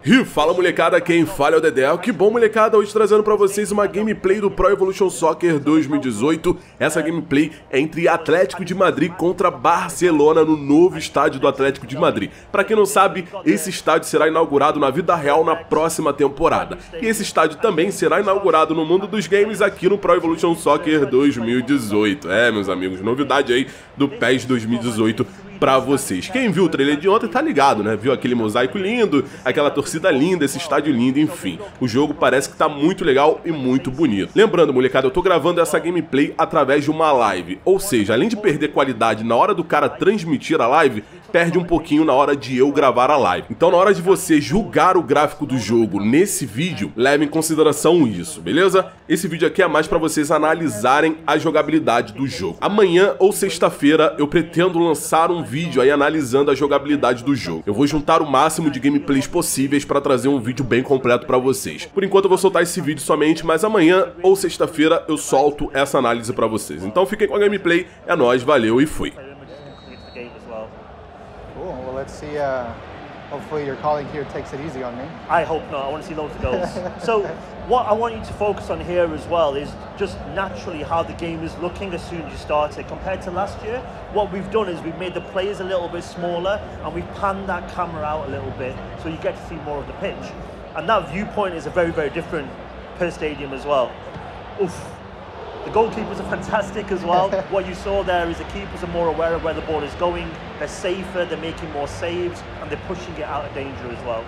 E fala molecada, quem fala é o Dedeco. Que bom molecada, hoje trazendo pra vocês uma gameplay do Pro Evolution Soccer 2018. Essa gameplay é entre Atlético de Madrid contra Barcelona no novo estádio do Atlético de Madrid. Pra quem não sabe, esse estádio será inaugurado na vida real na próxima temporada. E esse estádio também será inaugurado no mundo dos games aqui no Pro Evolution Soccer 2018. É, meus amigos, novidade aí do PES 2018 pra vocês. Quem viu o trailer de ontem tá ligado, né? Viu aquele mosaico lindo, aquela torcida linda, esse estádio lindo, enfim. O jogo parece que tá muito legal e muito bonito. Lembrando, molecada, eu tô gravando essa gameplay através de uma live. Ou seja, além de perder qualidade na hora do cara transmitir a live, perde um pouquinho na hora de eu gravar a live. Então na hora de você julgar o gráfico do jogo nesse vídeo, leve em consideração isso, beleza? Esse vídeo aqui é mais pra vocês analisarem a jogabilidade do jogo. Amanhã ou sexta-feira eu pretendo lançar um vídeo aí analisando a jogabilidade do jogo. Eu vou juntar o máximo de gameplays possíveis pra trazer um vídeo bem completo pra vocês. Por enquanto eu vou soltar esse vídeo somente, mas amanhã ou sexta-feira eu solto essa análise pra vocês. Então fiquem com a gameplay, é nóis, valeu e fui! Cool. Well, let's see. Hopefully your colleague here takes it easy on me. I hope not. I want to see loads of goals. So what I want you to focus on here as well is just naturally how the game is looking as soon as you start it. Compared to last year, what we've done is we've made the players a little bit smaller and we've panned that camera out a little bit so you get to see more of the pitch. And that viewpoint is a very, very different per stadium as well. Oof. The goalkeepers are fantastic as well. What you saw there is the keepers are more aware of where the ball is going. They're safer, they're making more saves, and they're pushing it out of danger as well.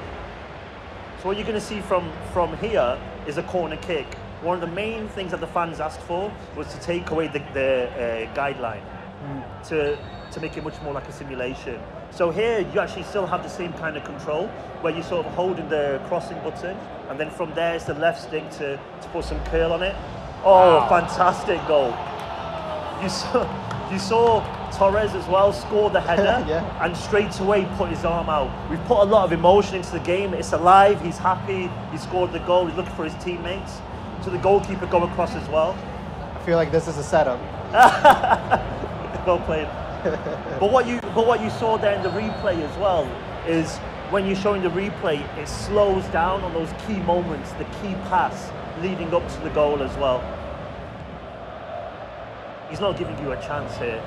So what you're going to see from here is a corner kick. One of the main things that the fans asked for was to take away the guideline to make it much more like a simulation. So here you actually still have the same kind of control where you're sort of holding the crossing button, and then from there it's the left stick to put some curl on it. Oh, wow. Fantastic goal. You saw Torres as well score the header yeah. And straight away put his arm out. We've put a lot of emotion into the game. It's alive, he's happy, he scored the goal, he's looking for his teammates. So the goalkeeper go across as well. I feel like this is a setup. Well played. But what you saw there in the replay as well is when you're showing the replay, it slows down on those key moments, the key pass leading up to the goal as well. He's not giving you a chance here.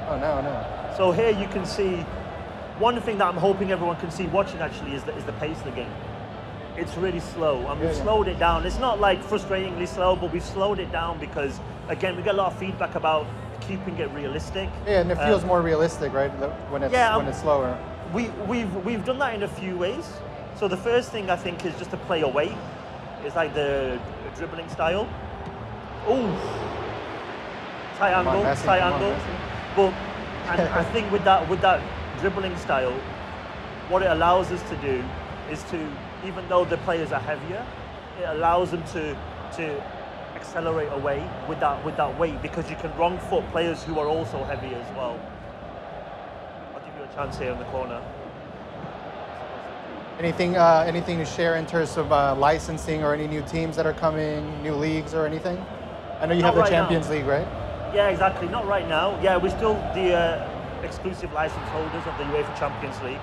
Oh, no. So here you can see, one thing that I'm hoping everyone can see watching actually is the pace of the game. It's really slow, and we've slowed it down. It's not like frustratingly slow, but we've slowed it down because, again, we get a lot of feedback about keeping it realistic. Yeah, and it feels more realistic, right, when it's slower. We've done that in a few ways. So the first thing I think is just to play away. It's like the dribbling style. Ooh, tight angle. But I think with that dribbling style, what it allows us to do is to, even though the players are heavier, it allows them to accelerate away with that weight, because you can wrong foot players who are also heavy as well. I'll give you a chance here in the corner. Anything to share in terms of licensing or any new teams that are coming, new leagues or anything? I know you have the Champions League, right? Yeah, exactly. Not right now. Yeah, we're still the exclusive license holders of the UEFA Champions League.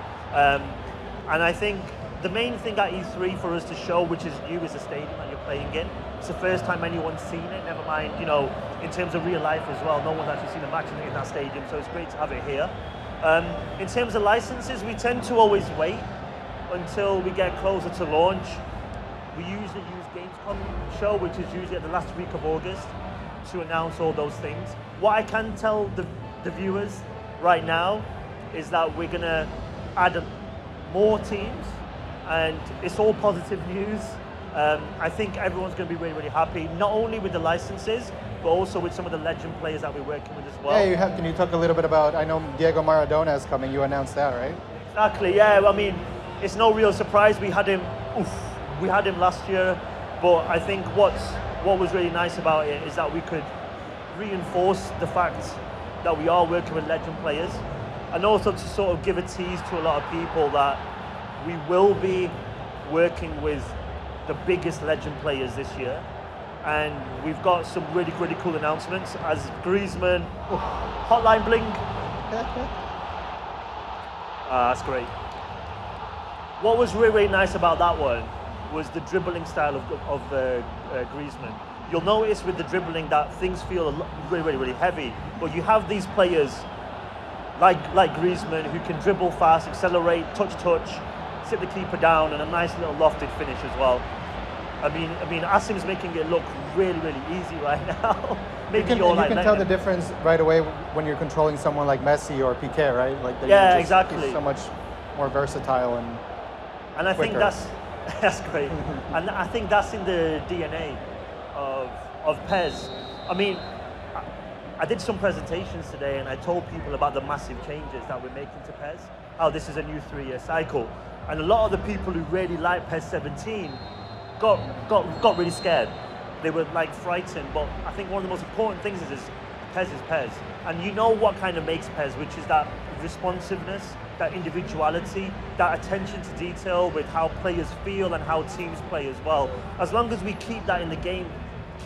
And I think the main thing at E3 for us to show, which is new, is the stadium that you're playing in. It's the first time anyone's seen it, never mind, you know, in terms of real life as well. No one's actually seen a match in that stadium, so it's great to have it here. In terms of licenses, we tend to always wait until we get closer to launch. We usually use Gamescom show, which is usually at the last week of August, to announce all those things. What I can tell the viewers right now is that we're gonna add more teams, and it's all positive news. I think everyone's gonna be really, really happy, not only with the licenses, but also with some of the legend players that we're working with as well. Yeah, can you talk a little bit about, I know Diego Maradona is coming, you announced that, right? Exactly, yeah, I mean, it's no real surprise. We had him last year, but I think what was really nice about it is that we could reinforce the fact that we are working with legend players, and also to sort of give a tease to a lot of people that we will be working with the biggest legend players this year, and we've got some really, really cool announcements as Griezmann, hotline bling. That's great. What was really, really nice about that one was the dribbling style of Griezmann. You'll notice with the dribbling that things feel really, really, really heavy, but you have these players like Griezmann who can dribble fast, accelerate, touch, sit the keeper down, and a nice little lofted finish as well. I mean, Asim's making it look really, really easy right now. Maybe you can tell the difference right away when you're controlling someone like Messi or Piqué, right? Like yeah, exactly. He's so much more versatile and I quicker. think that's great. And I think that's in the DNA of PES. I mean, I did some presentations today and I told people about the massive changes that we're making to PES, how this is a new 3-year cycle. And a lot of the people who really like PES 17 got really scared. They were like frightened, but I think one of the most important things is PES is PES. And you know what kind of makes PES, which is that responsiveness, that individuality, that attention to detail with how players feel and how teams play as well. As long as we keep that in the game,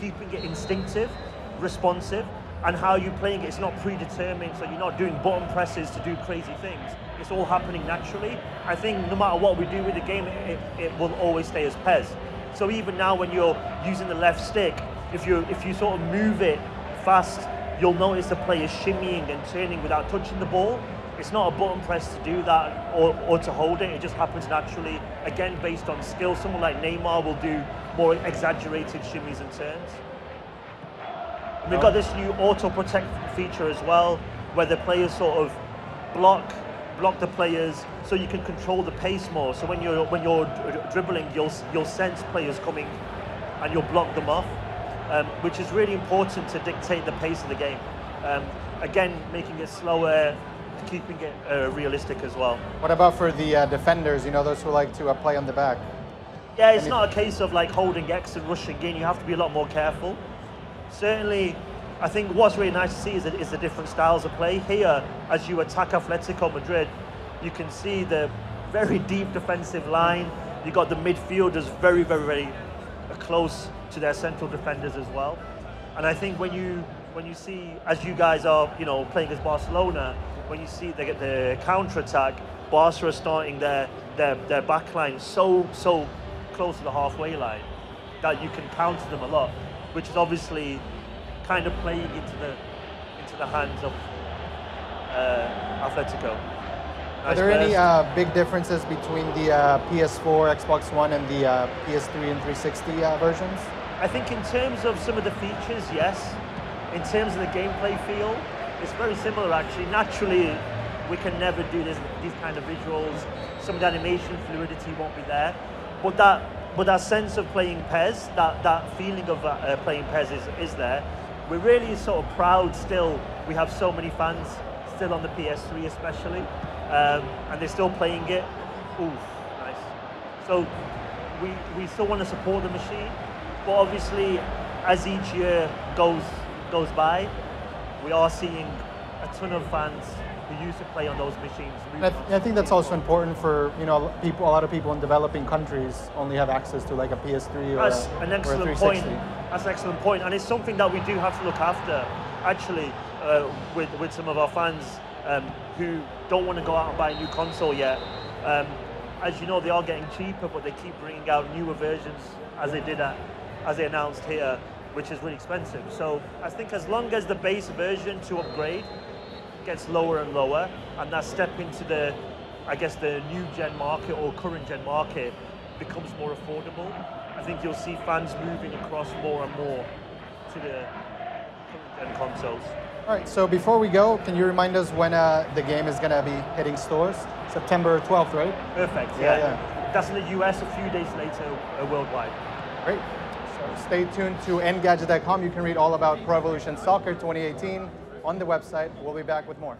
keeping it instinctive, responsive, and how you're playing it, it's not predetermined, so you're not doing button presses to do crazy things. It's all happening naturally. I think no matter what we do with the game, it will always stay as PES. So even now when you're using the left stick, if you sort of move it fast, you'll notice the player shimmying and turning without touching the ball. It's not a button press to do that or to hold it just happens naturally, again based on skill. Someone like Neymar will do more exaggerated shimmies and turns. And we've got this new auto protect feature as well, where the players sort of block the players so you can control the pace more. So when you're dribbling, you'll sense players coming and you'll block them off, which is really important to dictate the pace of the game. Again, making it slower, keeping it realistic as well. What about for the defenders, you know, those who like to play on the back? Yeah, it's not a case of like holding X and rushing in. You have to be a lot more careful. Certainly, I think what's really nice to see is the different styles of play. Here, as you attack Atletico Madrid, you can see the very deep defensive line. You got the midfielders very, very, very close to their central defenders as well. And I think when you see, as you guys are, you know, playing as Barcelona, when you see they get the counter-attack, Barca are starting their back line so close to the halfway line that you can counter them a lot, which is obviously kind of playing into the hands of Atletico. Are there any big differences between the PS4, Xbox One, and the PS3 and 360 versions? I think in terms of some of the features, yes. In terms of the gameplay feel, it's very similar actually. Naturally, we can never do these kind of visuals. Some of the animation fluidity won't be there, but that sense of playing PES, that feeling of playing PES is there. We're really sort of proud still. We have so many fans still on the PS3 especially, and they're still playing it. Ooh, nice. So we still want to support the machine, but obviously as each year goes by, we are seeing a ton of fans who used to play on those machines. I think that's also important for, you know, a lot of people in developing countries only have access to like a PS3 or That's an excellent or a 360. point. That's an excellent point, and it's something that we do have to look after, actually, with some of our fans who don't want to go out and buy a new console yet. As you know, they are getting cheaper, but they keep bringing out newer versions, as they announced here, which is really expensive. So I think as long as the base version to upgrade gets lower and lower, and that step into the, I guess, the new gen market or current gen market becomes more affordable, I think you'll see fans moving across more and more to the current gen consoles. All right, so before we go, can you remind us when the game is going to be hitting stores? September 12th, right? Perfect, yeah. That's in the US, a few days later worldwide. Great. So stay tuned to Engadget.com. You can read all about Pro Evolution Soccer 2018 on the website. We'll be back with more.